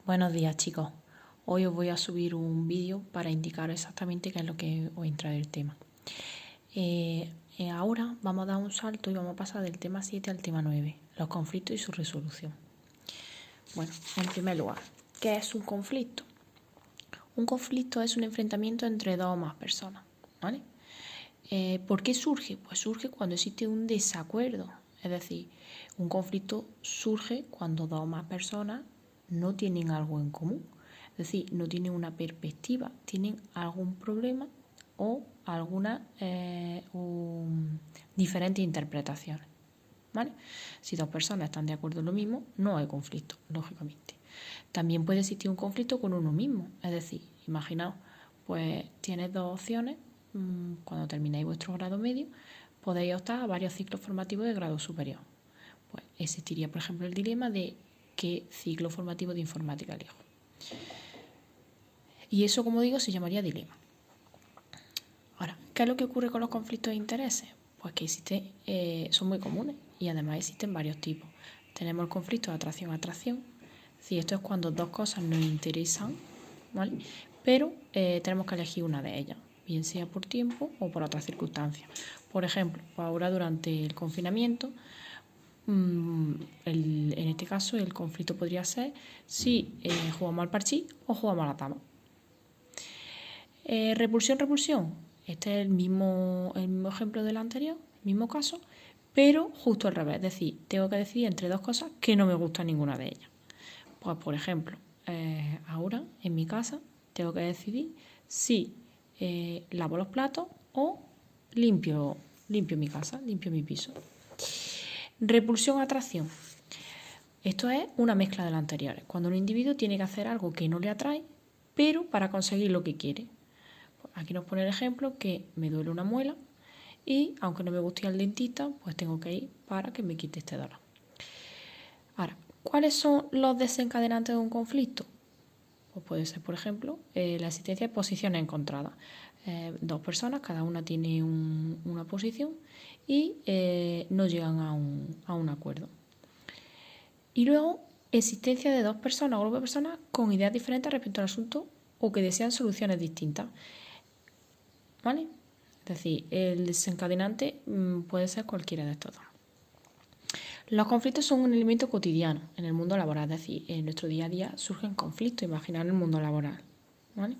Buenos días, chicos. Hoy os voy a subir un vídeo para indicar exactamente qué es lo que os entra del tema. Ahora vamos a dar un salto y vamos a pasar del tema 7 al tema 9, los conflictos y su resolución. Bueno, en primer lugar, ¿qué es un conflicto? Un conflicto es un enfrentamiento entre dos o más personas, ¿vale? ¿Por qué surge? Pues surge cuando existe un desacuerdo. Es decir, un conflicto surge cuando dos o más personas no tienen algo en común. Es decir, no tienen una perspectiva, tienen algún problema o alguna diferentes interpretaciones. ¿Vale? Si dos personas están de acuerdo en lo mismo, no hay conflicto, lógicamente. También puede existir un conflicto con uno mismo. Es decir, imaginaos, pues tienes dos opciones. Cuando termináis vuestro grado medio, podéis optar a varios ciclos formativos de grado superior. Pues existiría, por ejemplo, el dilema de qué ciclo formativo de informática elijo. Y eso, como digo, se llamaría dilema. Ahora, ¿qué es lo que ocurre con los conflictos de intereses? Pues que existen, son muy comunes y además existen varios tipos. Tenemos el conflicto de atracción-atracción. Sí, esto es cuando dos cosas nos interesan, ¿vale? Pero tenemos que elegir una de ellas, bien sea por tiempo o por otras circunstancias. Por ejemplo, pues ahora durante el confinamiento, en este caso el conflicto podría ser si jugamos al parchís o jugamos a la tama. Repulsión. Este es el mismo ejemplo del anterior, el mismo caso, pero justo al revés. Es decir, tengo que decidir entre dos cosas que no me gusta ninguna de ellas. Pues, por ejemplo, ahora en mi casa tengo que decidir si lavo los platos o limpio mi casa, limpio mi piso. Repulsión-atracción. Esto es una mezcla de las anteriores. Cuando un individuo tiene que hacer algo que no le atrae, pero para conseguir lo que quiere. Aquí nos pone el ejemplo que me duele una muela y aunque no me guste ir al dentista, pues tengo que ir para que me quite este dolor. Ahora, ¿cuáles son los desencadenantes de un conflicto? Pues puede ser, por ejemplo, la existencia de posiciones encontradas. Dos personas, cada una tiene una posición y no llegan a un acuerdo. Y luego, existencia de dos personas o grupo de personas con ideas diferentes respecto al asunto o que desean soluciones distintas. ¿Vale? Es decir, el desencadenante puede ser cualquiera de estos dos. Los conflictos son un elemento cotidiano en el mundo laboral, es decir, en nuestro día a día surgen conflictos, imaginar el mundo laboral. ¿Vale?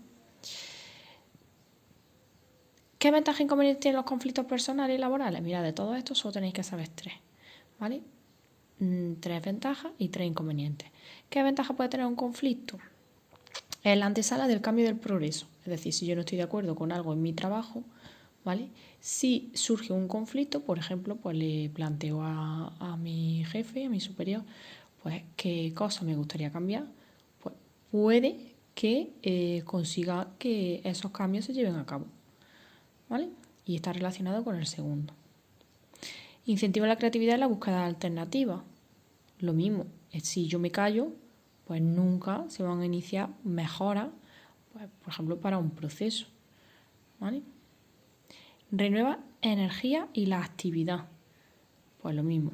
¿Qué ventajas e inconvenientes tienen los conflictos personales y laborales? Mira, de todo esto solo tenéis que saber tres. ¿Vale? 3 ventajas y 3 inconvenientes. ¿Qué ventaja puede tener un conflicto? Es la antesala del cambio del progreso. Es decir, si yo no estoy de acuerdo con algo en mi trabajo, ¿vale? Si surge un conflicto, por ejemplo, pues le planteo a mi jefe, a mi superior, pues qué cosa me gustaría cambiar, pues puede que consiga que esos cambios se lleven a cabo, ¿vale? Y está relacionado con el segundo. Incentiva la creatividad y la búsqueda de alternativas. Lo mismo, si yo me callo, pues nunca se van a iniciar mejoras, pues, por ejemplo, para un proceso, ¿vale? Renueva energía y la actividad. Pues lo mismo,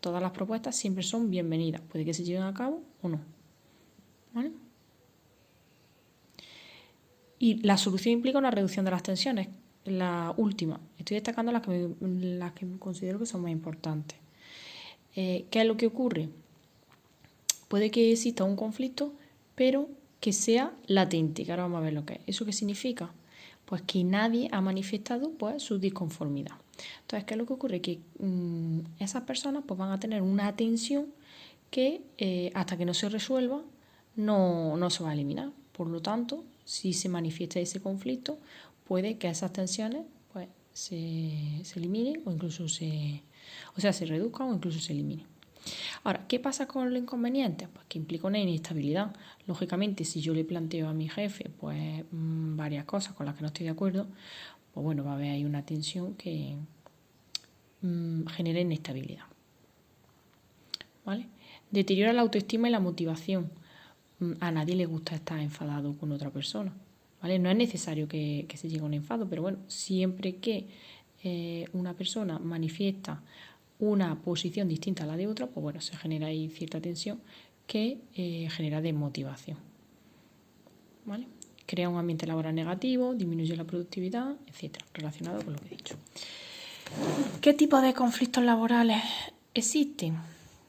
todas las propuestas siempre son bienvenidas, puede que se lleven a cabo o no, ¿vale? Y la solución implica una reducción de las tensiones. La última, estoy destacando las que considero que son más importantes. ¿Qué es lo que ocurre? Puede que exista un conflicto, pero que sea latente, que ahora vamos a ver lo que es. ¿Eso qué significa? Pues que nadie ha manifestado pues, su disconformidad. Entonces, ¿qué es lo que ocurre? Que esas personas pues, van a tener una tensión que hasta que no se resuelva no se va a eliminar. Por lo tanto, si se manifiesta ese conflicto, puede que esas tensiones pues, se eliminen o incluso se reduzcan o incluso se eliminen. Ahora, ¿qué pasa con los inconvenientes? Pues que implica una inestabilidad. Lógicamente, si yo le planteo a mi jefe pues varias cosas con las que no estoy de acuerdo, pues bueno, va a haber ahí una tensión que genera inestabilidad. ¿Vale? Deteriora la autoestima y la motivación. A nadie le gusta estar enfadado con otra persona. ¿Vale? No es necesario que se llegue a un enfado, pero bueno, siempre que una persona manifiesta una posición distinta a la de otra, pues bueno, se genera ahí cierta tensión que genera desmotivación. ¿Vale? Crea un ambiente laboral negativo, disminuye la productividad, etcétera, relacionado con lo que he dicho. ¿Qué tipo de conflictos laborales existen?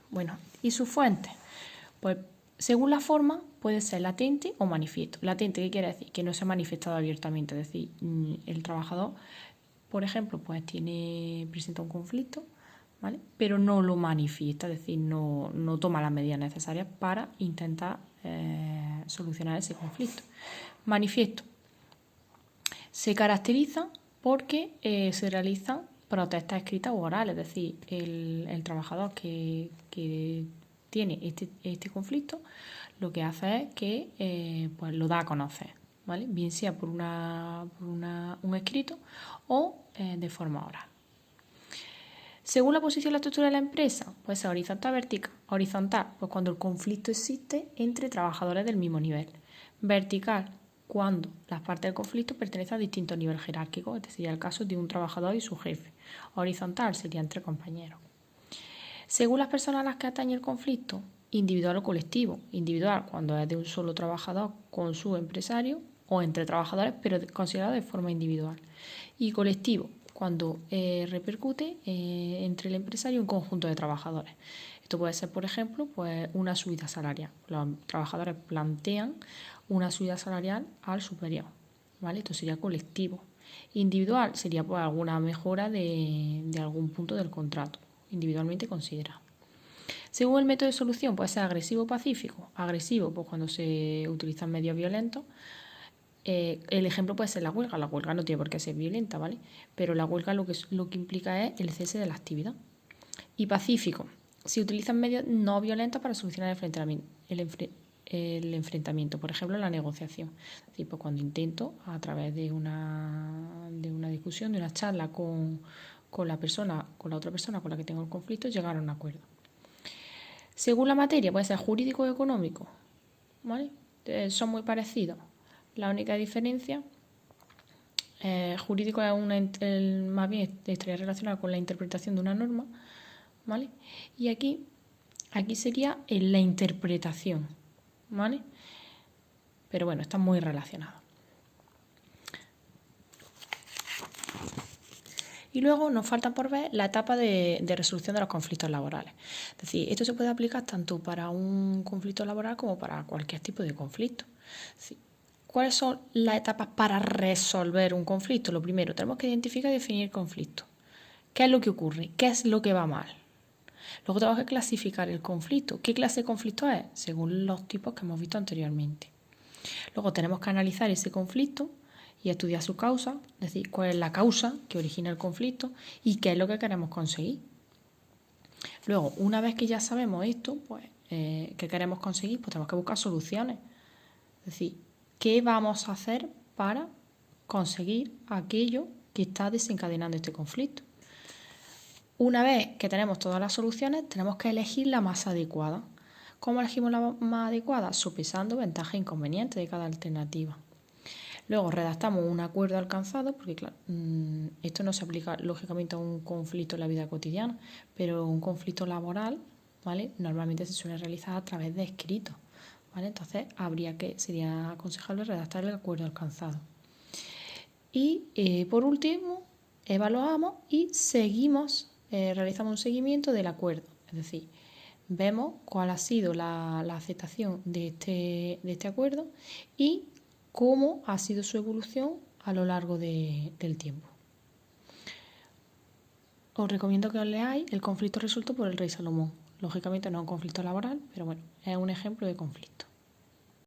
Bueno, ¿y sus fuentes? Pues según la forma puede ser latente o manifiesto. Latente, ¿qué quiere decir? Que no se ha manifestado abiertamente, es decir, el trabajador, por ejemplo, pues presenta un conflicto, ¿vale? Pero no lo manifiesta, es decir, no toma las medidas necesarias para intentar solucionar ese conflicto. Manifiesto. Se caracteriza porque se realizan protestas escritas u orales, es decir, el trabajador que tiene este conflicto lo que hace es que pues lo da a conocer, ¿vale? Bien sea por un escrito o de forma oral. Según la posición y la estructura de la empresa, puede ser horizontal o vertical. Horizontal, pues cuando el conflicto existe entre trabajadores del mismo nivel. Vertical, cuando las partes del conflicto pertenecen a distintos niveles jerárquicos, este sería el caso de un trabajador y su jefe. Horizontal sería entre compañeros. Según las personas a las que atañe el conflicto, individual o colectivo. Individual, cuando es de un solo trabajador con su empresario o entre trabajadores, pero considerado de forma individual. Y colectivo, cuando repercute entre el empresario y un conjunto de trabajadores. Esto puede ser, por ejemplo, pues una subida salarial. Los trabajadores plantean una subida salarial al superior, ¿vale? Esto sería colectivo. Individual sería pues alguna mejora de algún punto del contrato, individualmente considerado. Según el método de solución, puede ser agresivo o pacífico. Agresivo, pues cuando se utilizan medios violentos. El ejemplo puede ser la huelga. La huelga no tiene por qué ser violenta, ¿vale? Pero la huelga lo que implica es el cese de la actividad. Y pacífico. Se utilizan medios no violentos para solucionar el enfrentamiento, por ejemplo, la negociación. Es decir, pues cuando intento, a través de una discusión, de una charla con la otra persona con la que tengo el conflicto, llegar a un acuerdo. Según la materia, puede ser jurídico o económico, ¿vale? Son muy parecidos. La única diferencia, jurídico es más bien estaría relacionado con la interpretación de una norma, ¿vale? Y aquí sería en la interpretación, ¿vale? Pero bueno, está muy relacionado. Y luego nos falta por ver la etapa de resolución de los conflictos laborales. Es decir, esto se puede aplicar tanto para un conflicto laboral como para cualquier tipo de conflicto. Es decir, ¿cuáles son las etapas para resolver un conflicto? Lo primero, tenemos que identificar y definir el conflicto. ¿Qué es lo que ocurre? ¿Qué es lo que va mal? Luego tenemos que clasificar el conflicto. ¿Qué clase de conflicto es? Según los tipos que hemos visto anteriormente. Luego tenemos que analizar ese conflicto y estudiar su causa, es decir, cuál es la causa que origina el conflicto y qué es lo que queremos conseguir. Luego, una vez que ya sabemos esto, pues, qué queremos conseguir, pues tenemos que buscar soluciones. Es decir, ¿qué vamos a hacer para conseguir aquello que está desencadenando este conflicto? Una vez que tenemos todas las soluciones, tenemos que elegir la más adecuada. ¿Cómo elegimos la más adecuada? Sopesando ventajas e inconvenientes de cada alternativa. Luego redactamos un acuerdo alcanzado, porque claro, esto no se aplica lógicamente a un conflicto en la vida cotidiana, pero un conflicto laboral, ¿vale? Normalmente se suele realizar a través de escritos, ¿vale? Entonces sería aconsejable redactar el acuerdo alcanzado. Y por último, evaluamos y realizamos un seguimiento del acuerdo, es decir, vemos cuál ha sido la aceptación de este acuerdo y cómo ha sido su evolución a lo largo del tiempo. Os recomiendo que os leáis El conflicto resuelto por el rey Salomón. Lógicamente no es un conflicto laboral, pero bueno, es un ejemplo de conflicto.